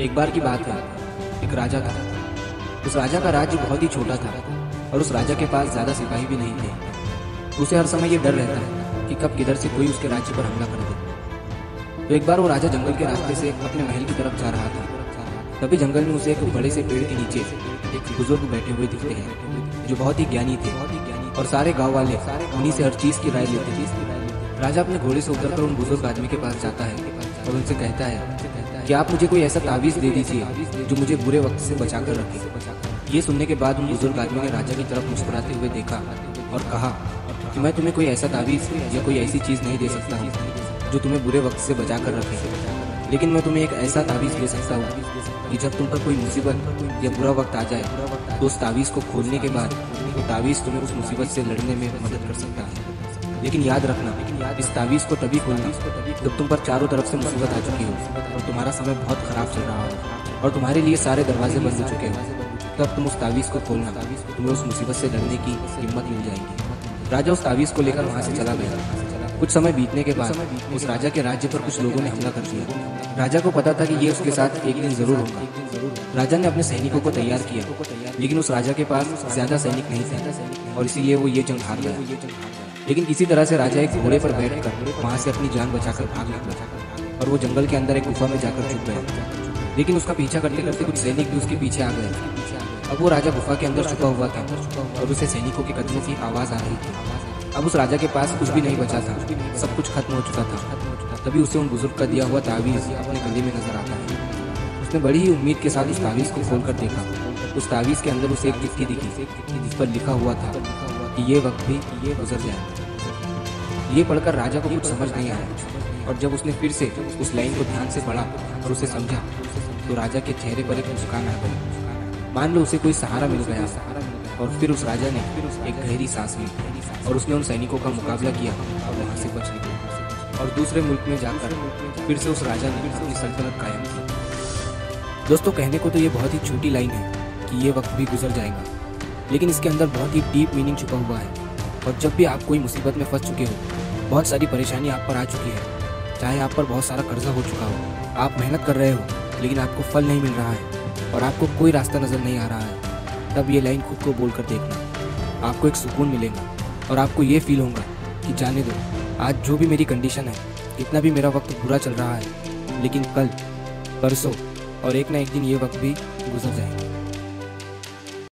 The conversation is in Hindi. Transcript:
एक बार की बात है, एक राजा था। उस राजा का राज्य बहुत ही छोटा था और उस राजा के पास ज्यादा सिपाही भी नहीं थे। उसे हर समय ये डर रहता है कि कब किधर से कोई उसके राज्य पर हमला कर दे। तो एक बार वो राजा जंगल के रास्ते से अपने महल की तरफ जा रहा था। तभी जंगल में उसे एक बड़े से पेड़ के नीचे एक बुजुर्ग बैठे हुए दिखते हैं जो बहुत ही ज्ञानी थे और सारे गाँव वाले उन्हीं से हर चीज की राय लेते थे। राजा अपने घोड़े से उतरकर उन बुजुर्ग आदमी के पास जाता है और उनसे कहता है कि आप मुझे कोई ऐसा तावीज दे दीजिए जो मुझे बुरे वक्त से बचा कर रखे। ये सुनने के बाद उन बुजुर्ग आदमी ने राजा की तरफ मुस्कुराते हुए देखा और कहा कि मैं तुम्हें कोई ऐसा तावीज या कोई ऐसी चीज नहीं दे सकता हूँ जो तुम्हें बुरे वक्त से बचा कर रखे, लेकिन मैं तुम्हें एक ऐसा तावीज दे सकता हूँ कि जब तुम पर कोई मुसीबत या बुरा वक्त आ जाए तो उस तावीज को खोलने के बाद वो तावीज तुम्हें उस मुसीबत से लड़ने में मदद कर सकता है। लेकिन याद रखना, इस तावीज को तभी खोलना जब तुम पर चारों तरफ से मुसीबत आ चुकी हो और तुम्हारा समय बहुत खराब चल रहा हो और तुम्हारे लिए सारे दरवाजे बंद हो चुके हो। तब तुम उस तावीज को खोलना, तुम्हें उस मुसीबत से लड़ने की हिम्मत मिल जाएगी। राजा उस तावीज को लेकर वहाँ से चला गया। कुछ समय बीतने के बाद उस राजा के राज्य पर कुछ लोगों ने हमला कर दिया। राजा को पता था कि ये उसके साथ एक दिन जरूर होगा। राजा ने अपने सैनिकों को तैयार किया, लेकिन उस राजा के पास ज्यादा सैनिक नहीं थे और इसीलिए वो ये जंग हार गया। लेकिन किसी तरह से राजा एक घोड़े पर बैठकर वहां से अपनी जान बचाकर भाग निकला और वो जंगल के अंदर एक गुफा में जाकर छुप गया। लेकिन उसका पीछा करते करते कुछ सैनिक भी उसके पीछे आ गए। अब वो राजा गुफा के अंदर छुपा हुआ था और उसे सैनिकों के कदमों की आवाज आ रही थी। अब उस राजा के पास कुछ भी नहीं बचा था, सब कुछ खत्म हो चुका था। तभी उसे उन बुजुर्ग का दिया हुआ तावीज अपने गले में नजर आता है। उसने बड़ी ही उम्मीद के साथ उस तावीज को खोलकर देखा। उस तावीज के अंदर उसे एक चिट्ठी दिखी जिस पर लिखा हुआ था कि ये वक्त भी ये गुजर जाए। ये पढ़कर राजा को कुछ समझ नहीं आया और जब उसने फिर से उस लाइन को ध्यान से पढ़ा और उसे समझा तो राजा के चेहरे पर एक मुस्कान आ गई। मान लो उसे कोई सहारा मिल गया। और फिर उस राजा ने एक गहरी सांस ली और उसने उन सैनिकों का मुकाबला किया और वहां से बच निकला और दूसरे मुल्क में जाकर फिर से उस राजा ने अपनी सल्तनत कायम की। दोस्तों, कहने को तो ये बहुत ही छोटी लाइन है कि ये वक्त भी गुजर जाएगा, लेकिन इसके अंदर बहुत ही डीप मीनिंग छुपा हुआ है। और जब भी आप कोई मुसीबत में फंस चुके हो, बहुत सारी परेशानी आप पर आ चुकी है, चाहे आप पर बहुत सारा कर्जा हो चुका हो, आप मेहनत कर रहे हो लेकिन आपको फल नहीं मिल रहा है और आपको कोई रास्ता नजर नहीं आ रहा है, तब ये लाइन खुद को बोलकर देखना, आपको एक सुकून मिलेगा और आपको ये फील होगा कि जाने दो, आज जो भी मेरी कंडीशन है, कितना भी मेरा वक्त बुरा चल रहा है, लेकिन कल, परसों और एक ना एक दिन ये वक्त भी गुजर जाएगा।